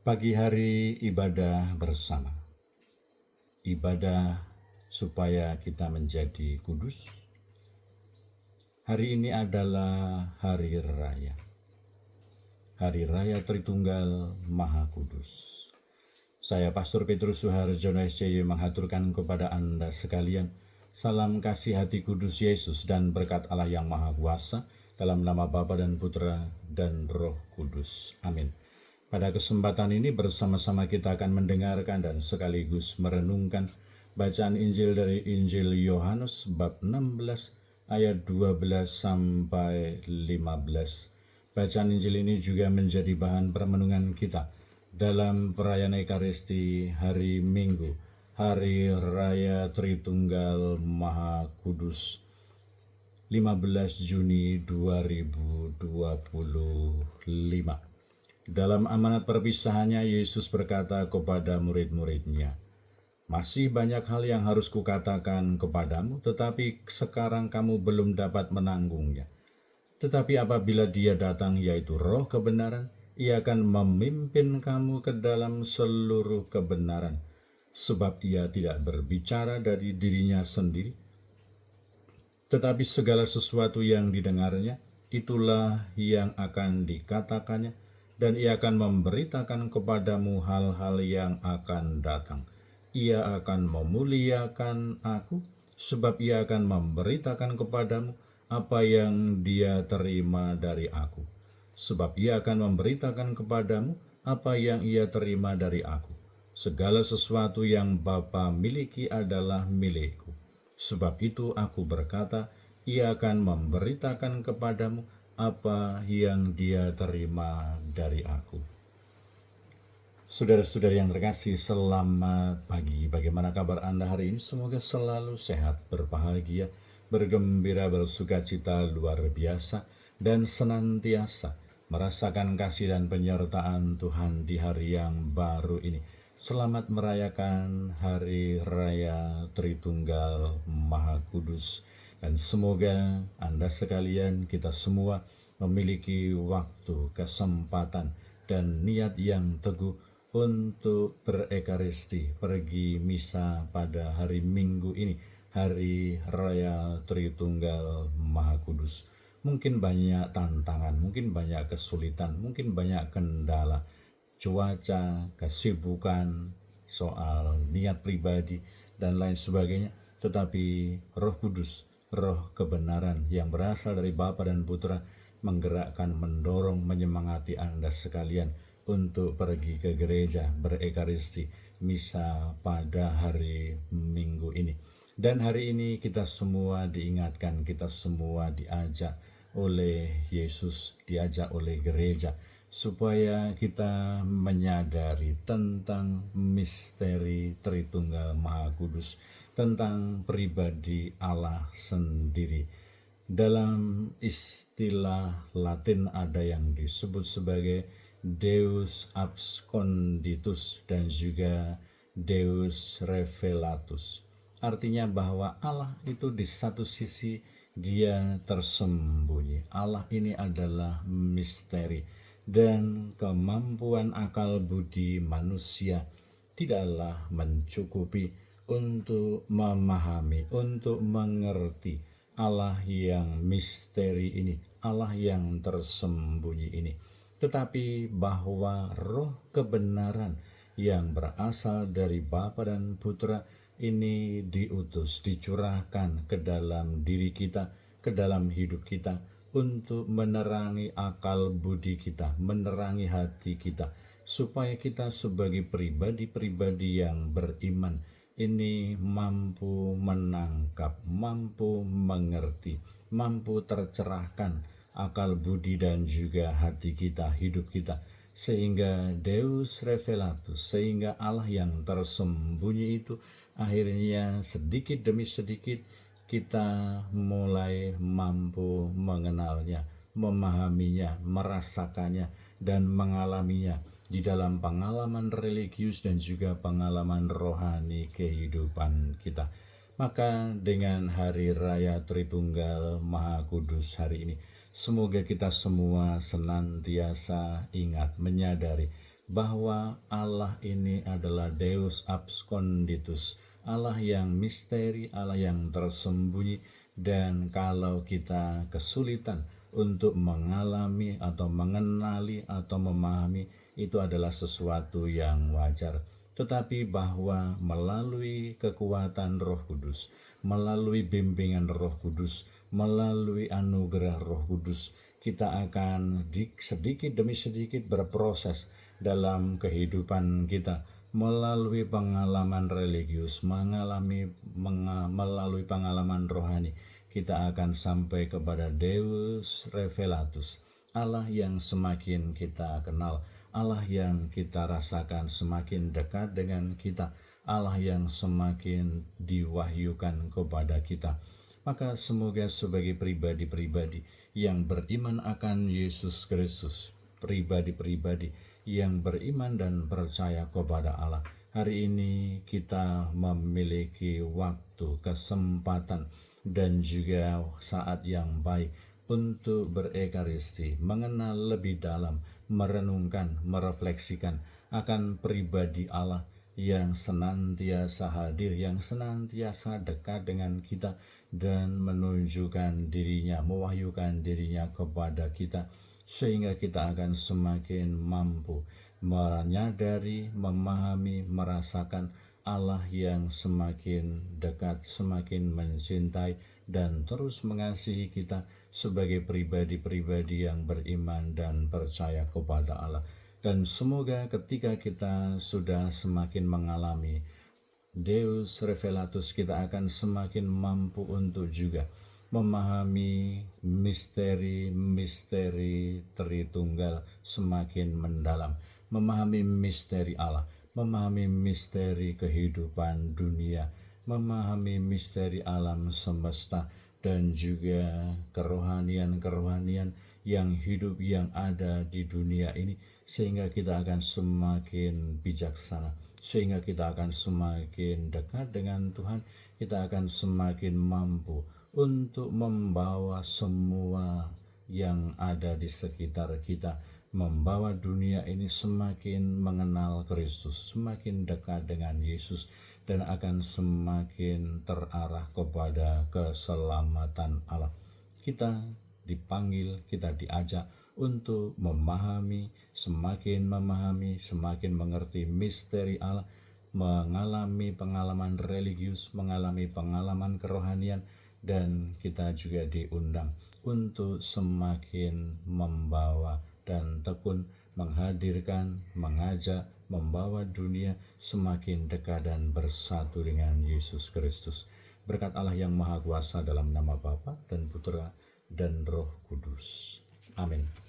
Pagi hari ibadah bersama. Ibadah supaya kita menjadi kudus. Hari ini adalah hari raya. Hari raya Tritunggal Maha Kudus. Saya Pastor Petrus Suharjono SCY menghaturkan kepada Anda sekalian salam kasih hati kudus Yesus dan berkat Allah yang Maha Kuasa dalam nama Bapa dan Putra dan Roh Kudus. Amin. Pada kesempatan ini bersama-sama kita akan mendengarkan dan sekaligus merenungkan bacaan Injil dari Injil Yohanes bab 16 ayat 12 sampai 15. Bacaan Injil ini juga menjadi bahan permenungan kita dalam perayaan Ekaristi hari Minggu, Hari Raya Tritunggal Maha Kudus, 15 Juni 2025. Dalam amanat perpisahannya, Yesus berkata kepada murid-muridnya, "Masih banyak hal yang harus kukatakan kepadamu, tetapi sekarang kamu belum dapat menanggungnya. Tetapi apabila Dia datang, yaitu Roh kebenaran, Ia akan memimpin kamu ke dalam seluruh kebenaran, sebab Ia tidak berbicara dari dirinya sendiri, tetapi segala sesuatu yang didengarnya, itulah yang akan dikatakannya, dan Ia akan memberitakan kepadamu hal-hal yang akan datang. Ia akan memuliakan Aku, sebab Ia akan memberitakan kepadamu apa yang Dia terima dari Aku. Sebab Ia akan memberitakan kepadamu apa yang Ia terima dari Aku. Segala sesuatu yang Bapa miliki adalah milikku. Sebab itu Aku berkata, Ia akan memberitakan kepadamu apa yang Dia terima dari Aku." Saudara-saudari yang terkasih, selamat pagi. Bagaimana kabar Anda hari ini? Semoga selalu sehat, berbahagia, bergembira, bersukacita luar biasa, dan senantiasa merasakan kasih dan penyertaan Tuhan di hari yang baru ini. Selamat merayakan Hari Raya Tritunggal Maha Kudus. Dan semoga Anda sekalian, kita semua memiliki waktu, kesempatan, dan niat yang teguh untuk berekaristi, pergi misa pada hari Minggu ini, Hari Raya Tritunggal Maha Kudus. Mungkin banyak tantangan, mungkin banyak kesulitan, mungkin banyak kendala, cuaca, kesibukan, soal niat pribadi, dan lain sebagainya. Tetapi Roh Kudus, Roh kebenaran yang berasal dari Bapa dan Putra menggerakkan, mendorong, menyemangati Anda sekalian untuk pergi ke gereja, berekaristi, misa pada hari Minggu ini. Dan hari ini kita semua diingatkan, kita semua diajak oleh Yesus, diajak oleh gereja, supaya kita menyadari tentang misteri Tritunggal Maha Kudus, tentang pribadi Allah sendiri. Dalam istilah Latin ada yang disebut sebagai Deus absconditus dan juga Deus revelatus. Artinya bahwa Allah itu di satu sisi Dia tersembunyi. Allah ini adalah misteri, dan kemampuan akal budi manusia tidaklah mencukupi untuk memahami, untuk mengerti Allah yang misteri ini, Allah yang tersembunyi ini. Tetapi bahwa Roh kebenaran yang berasal dari Bapa dan Putra ini diutus, dicurahkan ke dalam diri kita, ke dalam hidup kita, untuk menerangi akal budi kita, menerangi hati kita, supaya kita sebagai pribadi-pribadi yang beriman ini mampu menangkap, mampu mengerti, mampu tercerahkan akal budi dan juga hati kita, hidup kita, sehingga Deus revelatus, sehingga Allah yang tersembunyi itu akhirnya sedikit demi sedikit kita mulai mampu mengenalnya, memahaminya, merasakannya, dan mengalaminya di dalam pengalaman religius dan juga pengalaman rohani kehidupan kita. Maka dengan Hari Raya Tritunggal Maha Kudus hari ini, semoga kita semua senantiasa ingat, menyadari bahwa Allah ini adalah Deus absconditus, Allah yang misteri, Allah yang tersembunyi, dan kalau kita kesulitan untuk mengalami atau mengenali atau memahami, itu adalah sesuatu yang wajar. Tetapi bahwa melalui kekuatan Roh Kudus, melalui bimbingan Roh Kudus, melalui anugerah Roh Kudus, kita akan sedikit demi sedikit berproses dalam kehidupan kita melalui pengalaman religius, melalui pengalaman rohani. Kita akan sampai kepada Deus Revelatus, Allah yang semakin kita kenal, Allah yang kita rasakan semakin dekat dengan kita, Allah yang semakin diwahyukan kepada kita. Maka semoga sebagai pribadi-pribadi yang beriman akan Yesus Kristus, pribadi-pribadi yang beriman dan percaya kepada Allah, hari ini kita memiliki waktu, kesempatan, dan juga saat yang baik untuk berekaristi, mengenal lebih dalam, merenungkan, merefleksikan akan pribadi Allah yang senantiasa hadir, yang senantiasa dekat dengan kita dan menunjukkan dirinya, mewahyukan dirinya kepada kita, sehingga kita akan semakin mampu menyadari, memahami, merasakan Allah yang semakin dekat, semakin mencintai, dan terus mengasihi kita sebagai pribadi-pribadi yang beriman dan percaya kepada Allah. Dan semoga ketika kita sudah semakin mengalami Deus Revelatus, kita akan semakin mampu untuk juga memahami misteri-misteri Tritunggal semakin mendalam, memahami misteri Allah, memahami misteri kehidupan dunia, memahami misteri alam semesta, dan juga kerohanian-kerohanian yang hidup yang ada di dunia ini, sehingga kita akan semakin bijaksana, sehingga kita akan semakin dekat dengan Tuhan, kita akan semakin mampu untuk membawa semua yang ada di sekitar kita, membawa dunia ini semakin mengenal Kristus, semakin dekat dengan Yesus, dan akan semakin terarah kepada keselamatan Allah. Kita dipanggil, kita diajak untuk memahami, semakin mengerti misteri Allah, mengalami pengalaman religius, mengalami pengalaman kerohanian, dan kita juga diundang untuk semakin membawa dan tekun menghadirkan, mengajak, membawa dunia semakin dekat dan bersatu dengan Yesus Kristus. Berkat Allah yang Maha Kuasa dalam nama Bapa dan Putra dan Roh Kudus. Amin.